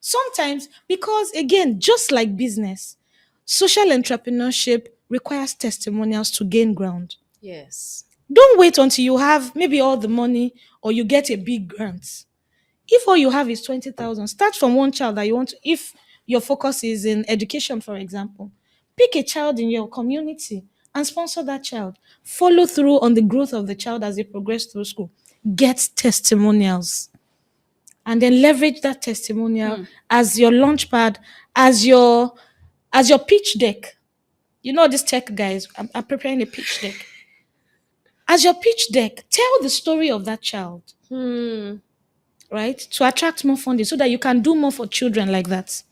sometimes, because again, just like business, social entrepreneurship requires testimonials to gain ground. Yes. Don't wait until you have maybe all the money or you get a big grant. If all you have is 20,000, start from one child that you want to. If your focus is in education, for example, pick a child in your community and sponsor that child. Follow through on the growth of the child as they progress through school. Get testimonials and then leverage that testimonial as your launch pad, as your pitch deck. These tech guys, I'm preparing a pitch deck. As your pitch deck, tell the story of that child, right? To attract more funding so that you can do more for children like that.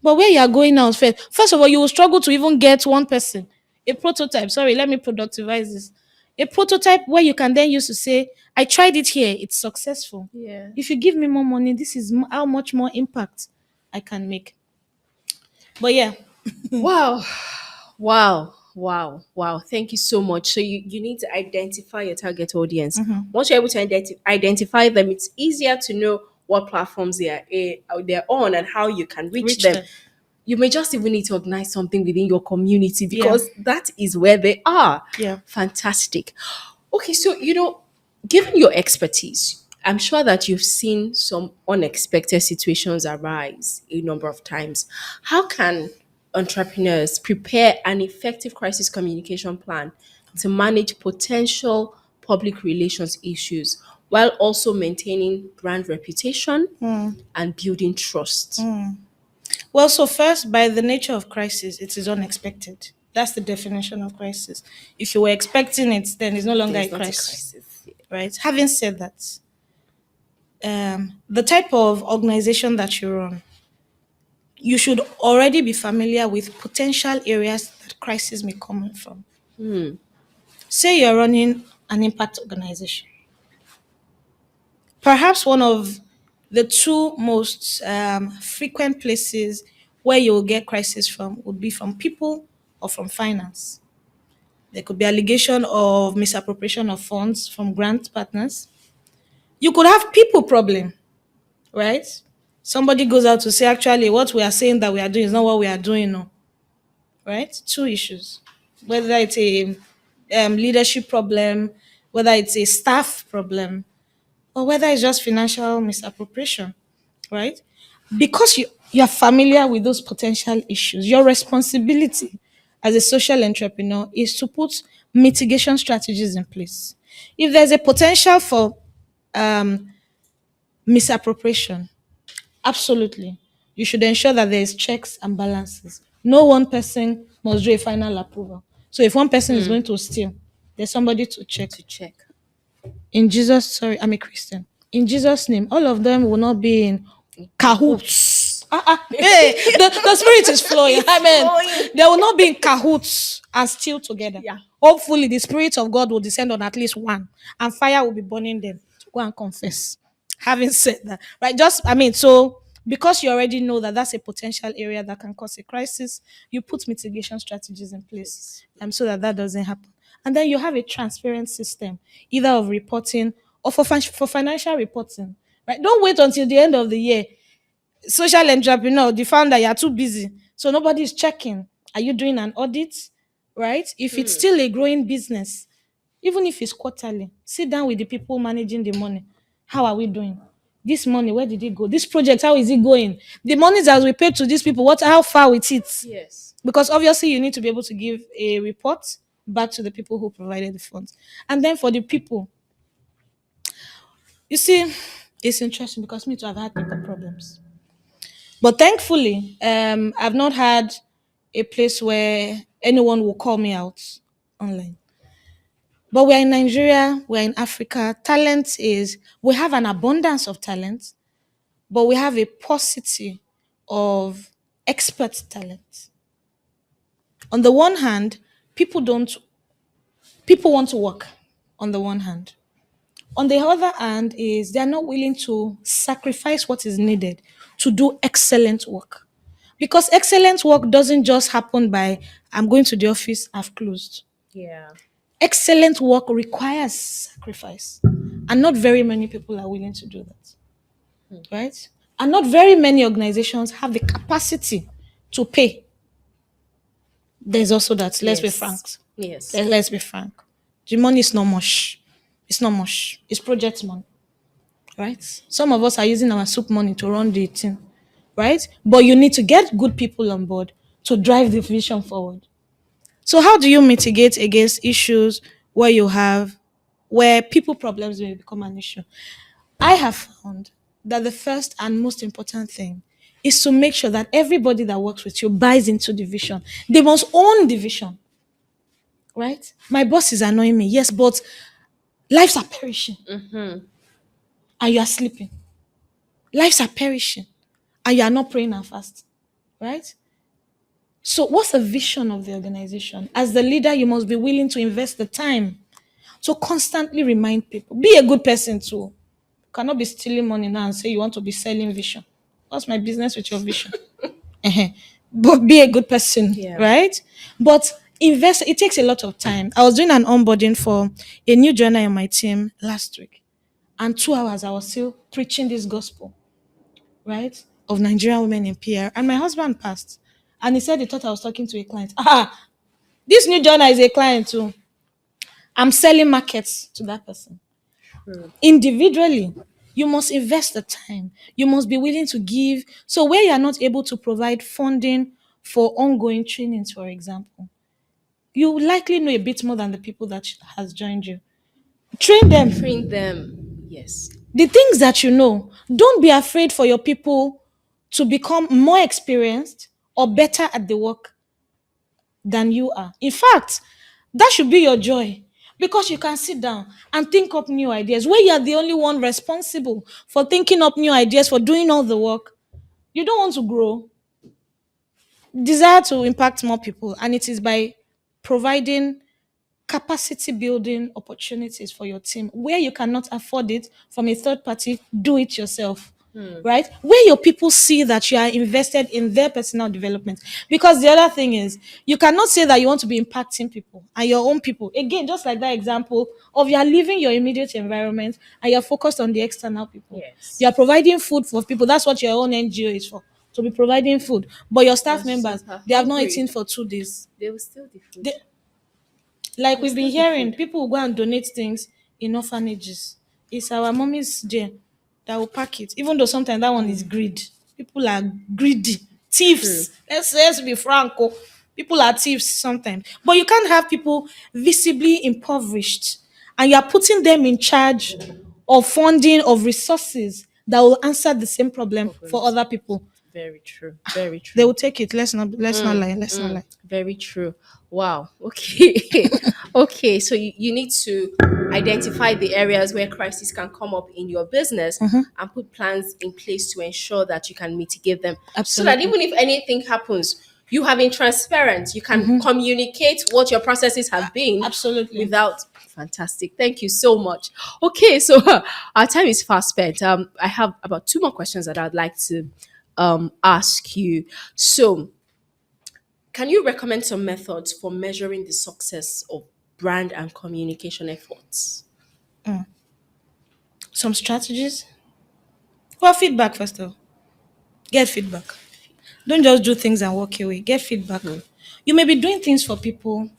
But where you are going now, first of all, you will struggle to even get one person, a prototype. Sorry, let me productivize this. A prototype where you can then use to say, I tried it here, it's successful. Yeah. If you give me more money, this is how much more impact I can make. But yeah. Wow. Wow. Thank you so much. So you need to identify your target audience. Once you're able to identify them, it's easier to know what platforms they're on and how you can reach them. You may just even need to organize something within your community because that is where they are. Yeah. Fantastic. Okay, so given your expertise, I'm sure that you've seen some unexpected situations arise a number of times. How can entrepreneurs prepare an effective crisis communication plan to manage potential public relations issues while also maintaining brand reputation and building trust? Well, so first, by the nature of crisis, it is unexpected. That's the definition of crisis. If you were expecting it, then it's no longer There's a not a crisis, crisis. right? Having said that, the type of organization that you run, you should already be familiar with potential areas that crisis may come from. Say you're running an impact organization. Perhaps one of the two most frequent places where you'll get crisis from would be from people or from finance. There could be allegation of misappropriation of funds from grant partners. You could have people problem, right? Somebody goes out to say, actually, what we are saying that we are doing is not what we are doing, no. Right? Two issues. Whether it's a leadership problem, whether it's a staff problem, or whether it's just financial misappropriation, right? Because you're familiar with those potential issues, your responsibility as a social entrepreneur is to put mitigation strategies in place. If there's a potential for um, misappropriation, absolutely, you should ensure that there is checks and balances. No one person must do a final approval. So if one person is going to steal, there's somebody to check. To check. In Jesus, sorry, I'm a Christian. In Jesus' name, all of them will not be in cahoots. Hey, the spirit is flowing. Amen. flowing. They will not be in cahoots and still together. Yeah. Hopefully, the spirit of God will descend on at least one, and fire will be burning them to go and confess. Having said that, right? So because you already know that that's a potential area that can cause a crisis, you put mitigation strategies in place, so that that doesn't happen. And then you have a transparent system, either of reporting or for financial reporting. Right? Don't wait until the end of the year. Social entrepreneur, the founder, you're too busy. So nobody is checking. Are you doing an audit? Right? If it's still a growing business, even if it's quarterly, sit down with the people managing the money. How are we doing? This money, where did it go? This project, how is it going? The monies that we paid to these people, how far with it? Yes. Because obviously you need to be able to give a report back to the people who provided the funds. And then for the people, you see, it's interesting because me too, I've had people problems. But thankfully, I've not had a place where anyone will call me out online. But we're in Nigeria, we're in Africa. We have an abundance of talent, but we have a paucity of expert talent. On the one hand, people want to work on the one hand. On the other hand is they're not willing to sacrifice what is needed to do excellent work. Because excellent work doesn't just happen by I'm going to the office, I've closed. Yeah. Excellent work requires sacrifice. And not very many people are willing to do that. Right? And not very many organizations have the capacity to pay. There's also that. Let's be Yes. frank. Yes. Let's be frank. The money is not much. It's not much. It's project money. Right? Some of us are using our soup money to run the thing. Right? But you need to get good people on board to drive the vision forward. So how do you mitigate against issues where people problems may become an issue? I have found that the first and most important thing is to make sure that everybody that works with you buys into the vision. They must own the vision. Right? My boss is annoying me. Yes, but lives are perishing. And you are sleeping. Lives are perishing. And you are not praying and fasting. Right? So what's the vision of the organization? As the leader, you must be willing to invest the time to constantly remind people. Be a good person too. You cannot be stealing money now and say you want to be selling vision. What's my business with your vision? But be a good person, Yeah. right? But invest. It takes a lot of time. I was doing an onboarding for a new joiner in my team last week, and 2 hours I was still preaching this gospel, right, of Nigerian women in PR. And my husband passed, and he said he thought I was talking to a client. This new joiner is a client too. I'm selling markets to that person. Individually, you must invest the time. You must be willing to give. So where you're not able to provide funding for ongoing trainings, for example, you will likely know a bit more than the people that has joined you. Train them. Train them. Yes. The things that you know. Don't be afraid for your people to become more experienced or better at the work than you are. In fact, that should be your joy because you can sit down and think up new ideas where you are the only one responsible for thinking up new ideas, for doing all the work. You don't want to grow, desire to impact more people, and it is by providing capacity building opportunities for your team where you cannot afford it from a third party. Do it yourself. Right, where your people see that you are invested in their personal development. Because the other thing is, you cannot say that you want to be impacting people and your own people again, just like that example of you are leaving your immediate environment and you're focused on the external people. Yes. You are providing food for people. That's what your own NGO is for, to be providing food. But your staff Your members, staff are they have not hungry. eaten for 2 days. They will steal the food. They, like They'll we've been steal the hearing, food. people will go and donate things in orphanages. It's our mommies there that will pack it, even though sometimes that one is greed. People are greedy, True. thieves. Let's be franco. People are thieves sometimes, but you can't have people visibly impoverished and you are putting them in charge of funding of resources that will answer the same problem for Problems. other people. Very true. Very They true. will take it. Let's not lie. Let's not lie. Very true. Wow. Okay. Okay. So you need to identify the areas where crisis can come up in your business and put plans in place to ensure that you can mitigate them. So that Absolutely. even if anything happens, you have been transparent. You can communicate what your processes have been Absolutely. without. Fantastic. Thank you so much. Okay, so our time is fast spent. I have about two more questions that I'd like to ask you. So, can you recommend some methods for measuring the success of brand and communication efforts? Some strategies. Well, feedback first of all. Get feedback. Don't just do things and walk away. Get feedback. You may be doing things for people,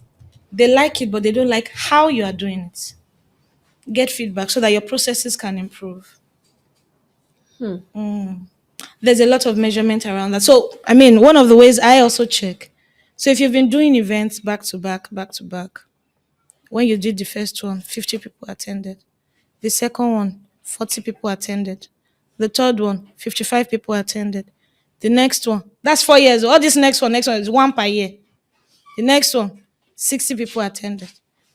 they like it, but they don't like how you are doing it. Get feedback so that your processes can improve. There's a lot of measurement around that. So, I mean, one of the ways I also check. So, if you've been doing events back to back, when you did the first one, 50 people attended. The second one, 40 people attended. The third one, 55 people attended. The next one, that's 4 years. All this next one is one per year. The next one, 60 people attended.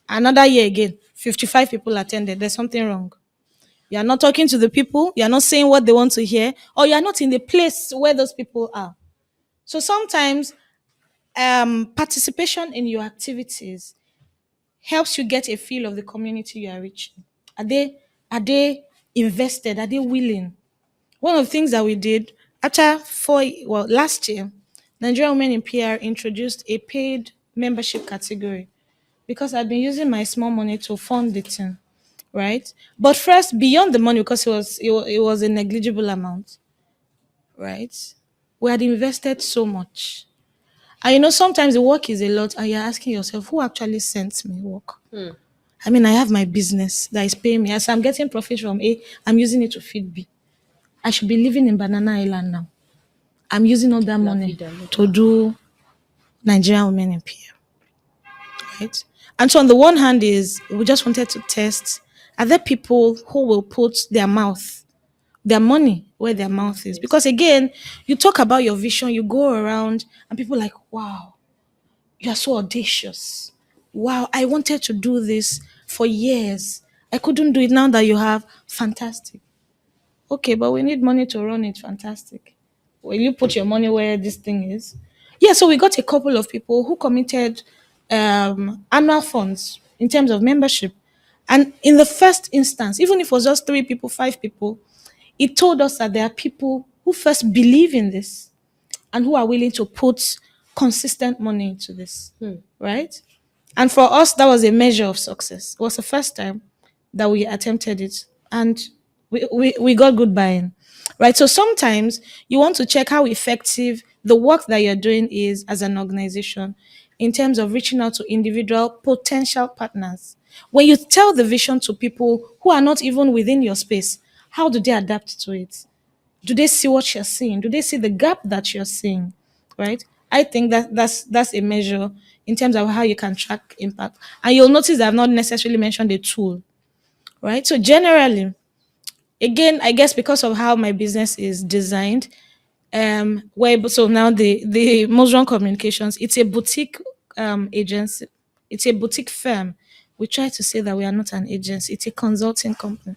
Another year again, 55 people attended. There's something wrong. You are not talking to the people, you are not saying what they want to hear, or you are not in the place where those people are. So sometimes participation in your activities helps you get a feel of the community you are reaching. Are they invested? Are they willing? One of the things that we did after last year, Nigerian Women in PR introduced a paid membership category because I've been using my small money to fund the thing, right? But first, beyond the money, because it was a negligible amount, right? We had invested so much. And sometimes the work is a lot, and you're asking yourself, who actually sent me work? I mean, I have my business that is paying me. As I'm getting profit from A, I'm using it to feed B. I should be living in Banana Island now. I'm using all that money vida loca. to do Nigerian Women in PR, right? And so on the one hand is we just wanted to test, are there people who will put their money where their mouth is? Because again, you talk about your vision, you go around and people are like, wow, you are so audacious. Wow, I wanted to do this for years. I couldn't do it. Now that you have, fantastic. Okay, but we need money to run it. Fantastic. Will you put your money where this thing is? Yeah, so we got a couple of people who committed annual funds in terms of membership. And in the first instance, even if it was just 3 people, 5 people, it told us that there are people who first believe in this and who are willing to put consistent money into this, right? And for us, that was a measure of success. It was the first time that we attempted it, and we got good buy-in, right? So sometimes you want to check how effective the work that you're doing is as an organization in terms of reaching out to individual potential partners. When you tell the vision to people who are not even within your space, how do they adapt to it? Do they see what you're seeing? Do they see the gap that you're seeing? Right? I think that's a measure in terms of how you can track impact. And you'll notice that I've not necessarily mentioned a tool. Right? So generally, again, I guess because of how my business is designed, Where so now the Mosron Communications, it's a boutique agency, it's a boutique firm. We try to say that we are not an agency, it's a consulting company.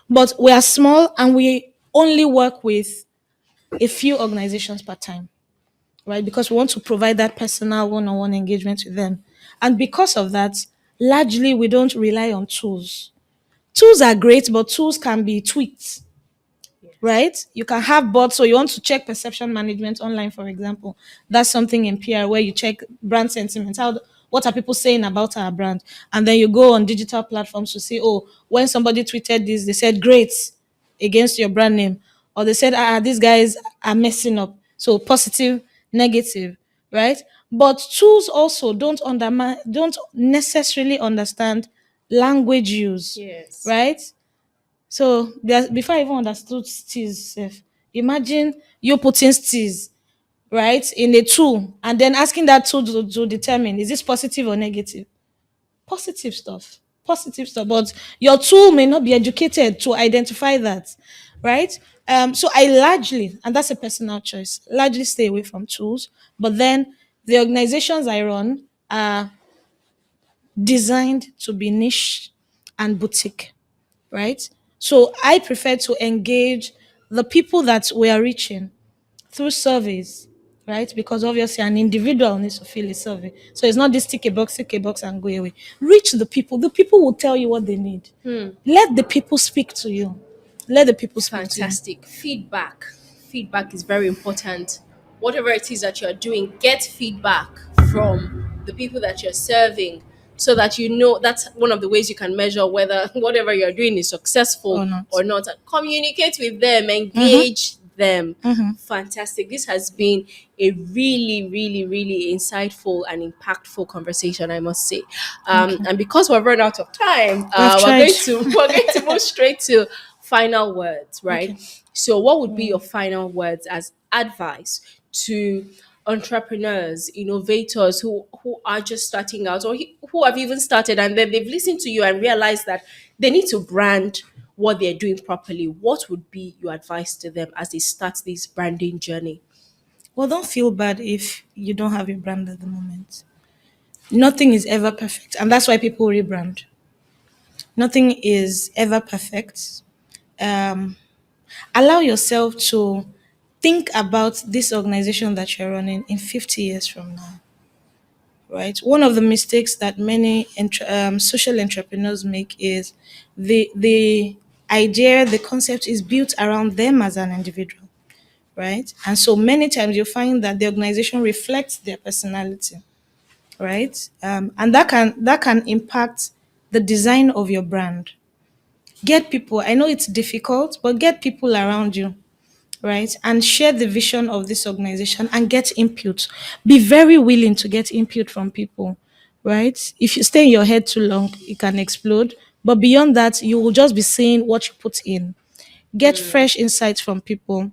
But we are small and we only work with a few organizations per time, right? Because we want to provide that personal one-on-one engagement with them. And because of that, largely we don't rely on tools. Tools are great, but tools can be tweaked, right? You can have bots, so you want to check perception management online, for example. That's something in PR where you check brand sentiment. What are people saying about our brand? And then you go on digital platforms to see, oh, when somebody tweeted this, they said great against your brand name, or they said, these guys are messing up. So positive, negative, right? But tools also don't necessarily understand language use, Yes. right? So before I even understood steez, imagine you putting steez, right, in a tool and then asking that tool to determine is this positive or negative? Positive stuff. Positive stuff. But your tool may not be educated to identify that, right? So I largely, and that's a personal choice, largely stay away from tools. But then the organizations I run are designed to be niche and boutique, right? So I prefer to engage the people that we are reaching through surveys, right? Because obviously an individual needs to fill a survey. So it's not this tick a box and go away. Reach the people. The people will tell you what they need. Let the people speak to you. Let the people speak to you. Fantastic. Feedback is very important. Whatever it is that you're doing, get feedback from the people that you're serving so that you know that's one of the ways you can measure whether whatever you're doing is successful Or not. Communicate with them, engage them. Fantastic. This has been a really, really, really insightful and impactful conversation, I must say. And because we've run out of time, tried. we're going to move straight to final words, right? Okay. So, what would be your final words as advice to entrepreneurs, innovators who are just starting out or who have even started and then they've listened to you and realized that they need to brand what they're doing properly? What would be your advice to them as they start this branding journey? Well, don't feel bad if you don't have a brand at the moment. Nothing is ever perfect. And that's why people rebrand. Nothing is ever perfect. Um, Allow yourself to think about this organization that you're running in 50 years from now, right? One of the mistakes that many social entrepreneurs make is the idea, the concept is built around them as an individual, right? And so many times you find that the organization reflects their personality, right? And that can impact the design of your brand. Get people. I know it's difficult, but get people around you, right? And share the vision of this organization and get input. Be very willing to get input from people, right? If you stay in your head too long, it can explode. But beyond that, you will just be saying what you put in. Get fresh insights from people.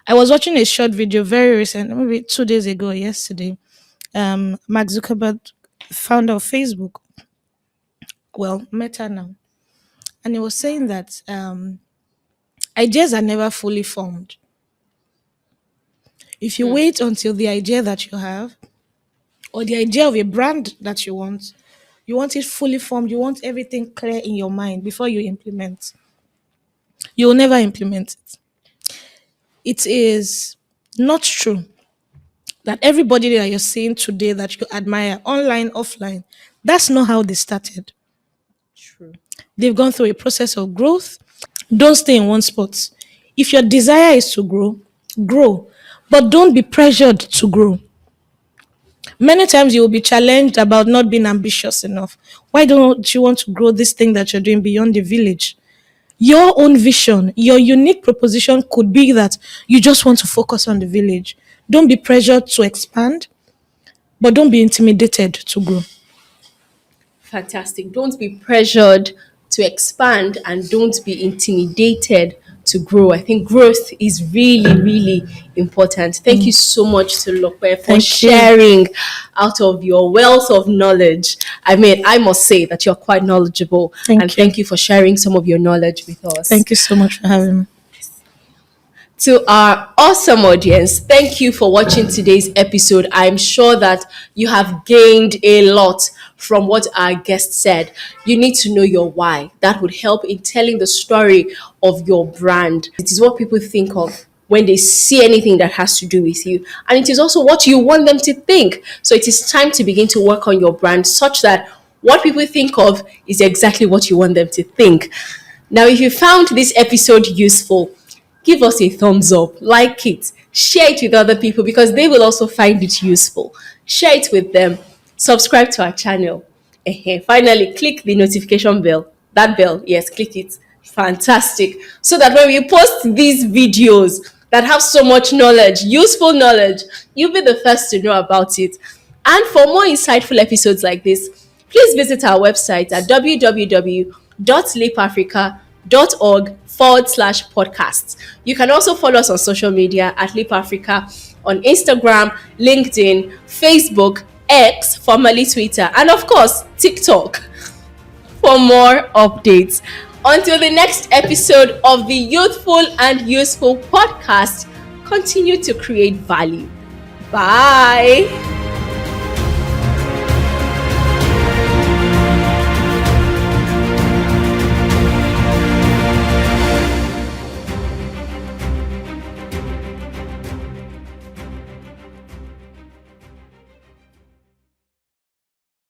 I was watching a short video very recent, maybe 2 days ago, yesterday. Mark Zuckerberg, founder of Facebook, well, Meta now, and he was saying that ideas are never fully formed. If you wait until the idea that you have or the idea of a brand that you want it fully formed, you want everything clear in your mind before you implement, you will never implement it. It is not true that everybody that you're seeing today that you admire, online, offline, that's not how they started. True. They've gone through a process of growth. Don't stay in one spot. If your desire is to grow, grow, but don't be pressured to grow. Many times you will be challenged about not being ambitious enough. Why don't you want to grow this thing that you're doing beyond the village? Your own vision, your unique proposition could be that you just want to focus on the village. Don't be pressured to expand, but don't be intimidated to grow. Fantastic. Don't be pressured to expand and don't be intimidated to grow. I think growth is really, really important. Thank you so much, Tolulope, for Thank you. sharing out of your wealth of knowledge. I mean, I must say that you're quite knowledgeable. Thank and you. thank you for sharing some of your knowledge with us. Thank you so much for having me. To our awesome audience, thank you for watching today's episode. I'm sure that you have gained a lot from what our guest said. You need to know your why. That would help in telling the story of your brand. It is what people think of when they see anything that has to do with you. And it is also what you want them to think. So it is time to begin to work on your brand such that what people think of is exactly what you want them to think. Now, if you found this episode useful, give us a thumbs up, like it, share it with other people because they will also find it useful. Share it with them, subscribe to our channel. Finally, click the notification bell. That bell, yes, click it. Fantastic. So that when we post these videos that have so much knowledge, useful knowledge, you'll be the first to know about it. And for more insightful episodes like this, please visit our website at www.leapafrica.org/podcasts. You can also follow us on social media at Leap Africa on Instagram, LinkedIn, Facebook, X, formerly Twitter, and of course, TikTok for more updates. Until the next episode of the Youthful and Useful podcast, continue to create value. Bye.